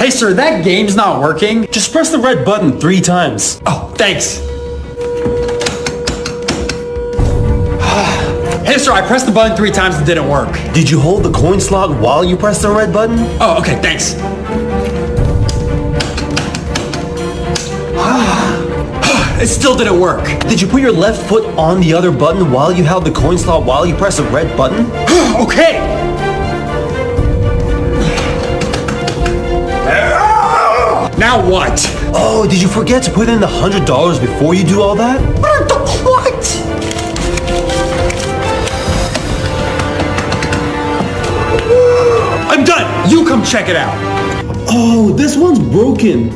Hey sir, that game's not working. Just press the red button 3 times. Oh, thanks. Hey sir, I pressed the button 3 times and it didn't work. Did you hold the coin slot while you pressed the red button? Oh, okay, thanks. It still didn't work. Did you put your left foot on the other button while you held the coin slot while you pressed the red button? Okay. Now what? Oh, did you forget to put in the $100 before you do all that? What? I'm done. You come check it out. Oh, this one's broken.